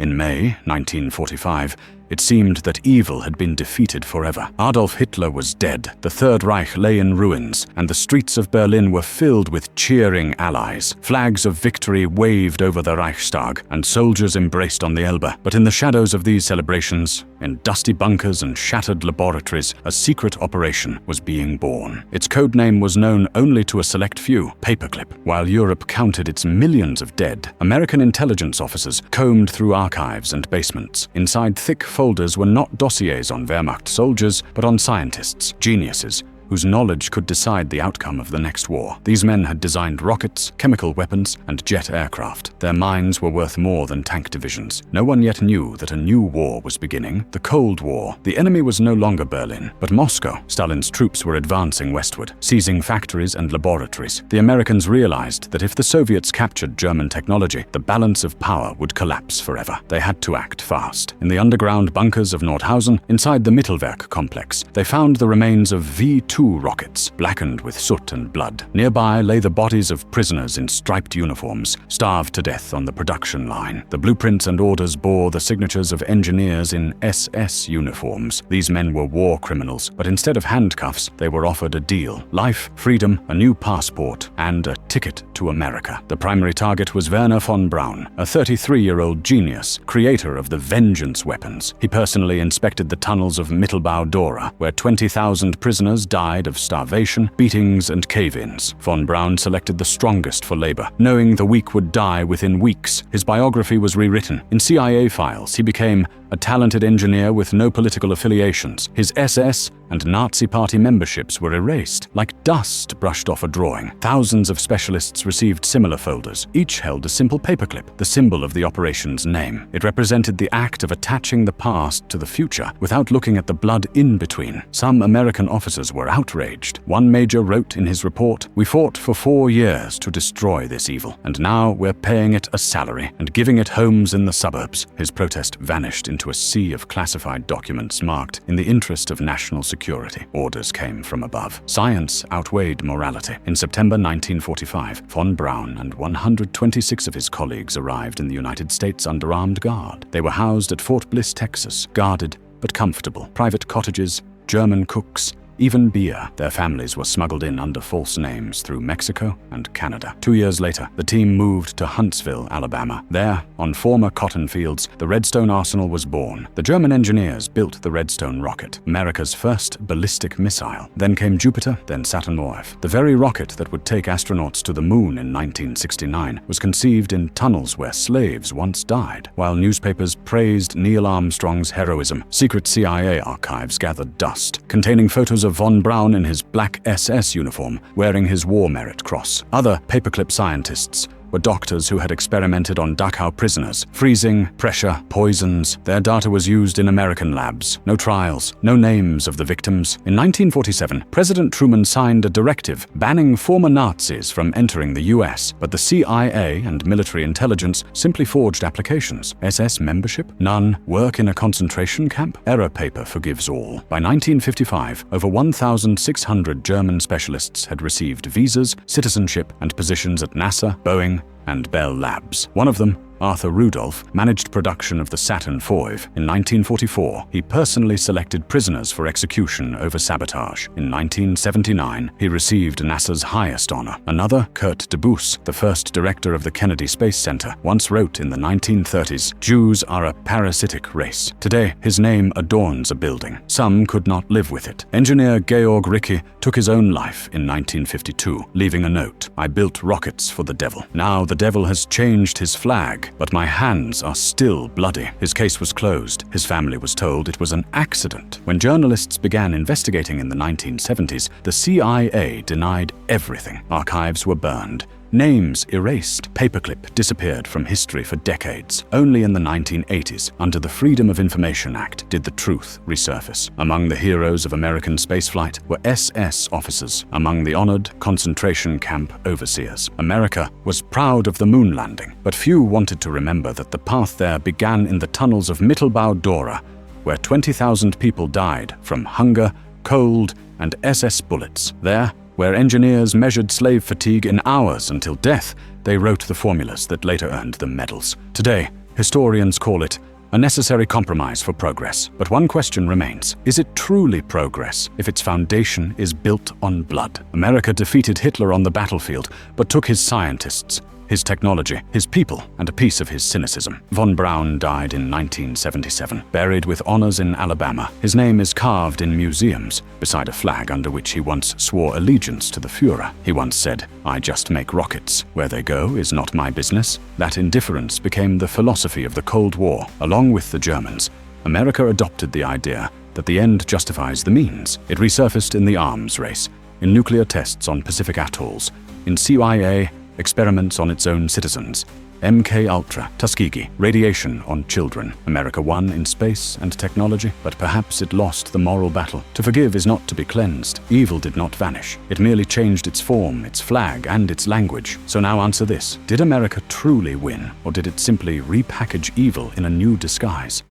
In May 1945, it seemed that evil had been defeated forever. Adolf Hitler was dead, the Third Reich lay in ruins, and the streets of Berlin were filled with cheering allies. Flags of victory waved over the Reichstag, and soldiers embraced on the Elbe. But in the shadows of these celebrations, in dusty bunkers and shattered laboratories, a secret operation was being born. Its code name was known only to a select few, Paperclip. While Europe counted its millions of dead, American intelligence officers combed through archives and basements. Inside thick folders were not dossiers on Wehrmacht soldiers, but on scientists, geniuses, whose knowledge could decide the outcome of the next war. These men had designed rockets, chemical weapons, and jet aircraft. Their minds were worth more than tank divisions. No one yet knew that a new war was beginning, the Cold War. The enemy was no longer Berlin, but Moscow. Stalin's troops were advancing westward, seizing factories and laboratories. The Americans realized that if the Soviets captured German technology, the balance of power would collapse forever. They had to act fast. In the underground bunkers of Nordhausen, inside the Mittelwerk complex, they found the remains of V-2 rockets, blackened with soot and blood. Nearby lay the bodies of prisoners in striped uniforms, starved to death on the production line. The blueprints and orders bore the signatures of engineers in SS uniforms. These men were war criminals, but instead of handcuffs, they were offered a deal: life, freedom, a new passport, and a ticket to America. The primary target was Wernher von Braun, a 33-year-old genius, creator of the vengeance weapons. He personally inspected the tunnels of Mittelbau-Dora, where 20,000 prisoners died of starvation, beatings, and cave-ins. Von Braun selected the strongest for labor. Knowing the weak would die within weeks, his biography was rewritten. In CIA files, he became a talented engineer with no political affiliations. His SS and Nazi Party memberships were erased, like dust brushed off a drawing. Thousands of specialists received similar folders. Each held a simple paperclip, the symbol of the operation's name. It represented the act of attaching the past to the future without looking at the blood in between. Some American officers were outraged. One major wrote in his report, "We fought for 4 years to destroy this evil, and now we're paying it a salary and giving it homes in the suburbs." His protest vanished into a sea of classified documents marked "in the interest of national security." Orders came from above. Science outweighed morality. In September 1945, von Braun and 126 of his colleagues arrived in the United States under armed guard. They were housed at Fort Bliss, Texas, guarded but comfortable. Private cottages, German cooks, even beer. Their families were smuggled in under false names through Mexico and Canada. 2 years later, the team moved to Huntsville, Alabama. There, on former cotton fields, the Redstone Arsenal was born. The German engineers built the Redstone rocket, America's first ballistic missile. Then came Jupiter, then Saturn V. The very rocket that would take astronauts to the moon in 1969 was conceived in tunnels where slaves once died. While newspapers praised Neil Armstrong's heroism, secret CIA archives gathered dust, containing photos of von Braun in his black SS uniform, wearing his War Merit Cross. Other paperclip scientists were doctors who had experimented on Dachau prisoners. Freezing, pressure, poisons. Their data was used in American labs. No trials, no names of the victims. In 1947, President Truman signed a directive banning former Nazis from entering the US, but the CIA and military intelligence simply forged applications. SS membership? None. Work in a concentration camp? Error paper forgives all. By 1955, over 1,600 German specialists had received visas, citizenship, and positions at NASA, Boeing, and Bell Labs. One of them, Arthur Rudolph, managed production of the Saturn V. In 1944, he personally selected prisoners for execution over sabotage. In 1979, he received NASA's highest honor. Another, Kurt DeBoos, the first director of the Kennedy Space Center, once wrote in the 1930s, "Jews are a parasitic race." Today, his name adorns a building. Some could not live with it. Engineer Georg Ricke took his own life in 1952, leaving a note, "I built rockets for the devil. Now the devil has changed his flag, but my hands are still bloody." His case was closed. His family was told it was an accident. When journalists began investigating in the 1970s, the CIA denied everything. Archives were burned. Names erased. Paperclip disappeared from history for decades. Only in the 1980s, under the Freedom of Information Act, did the truth resurface. Among the heroes of American spaceflight were SS officers, among the honored concentration camp overseers. America was proud of the moon landing, but few wanted to remember that the path there began in the tunnels of Mittelbau-Dora, where 20,000 people died from hunger, cold, and SS bullets. There, where engineers measured slave fatigue in hours until death, they wrote the formulas that later earned them medals. Today, Historians call it a necessary compromise for progress. But one question remains. Is it truly progress if its foundation is built on blood? America defeated Hitler on the battlefield, but took his scientists, his technology, his people, and a piece of his cynicism. Von Braun died in 1977, buried with honors in Alabama. His name is carved in museums, beside a flag under which he once swore allegiance to the Führer. He once said, "I just make rockets. Where they go is not my business." That indifference became the philosophy of the Cold War. Along with the Germans, America adopted the idea that the end justifies the means. It resurfaced in the arms race, in nuclear tests on Pacific atolls, in CIA experiments on its own citizens, MK-Ultra, Tuskegee, radiation on children. America won in space and technology, but perhaps it lost the moral battle. To forgive is not to be cleansed. Evil did not vanish. It merely changed its form, its flag, and its language. So now answer this. Did America truly win, or did it simply repackage evil in a new disguise?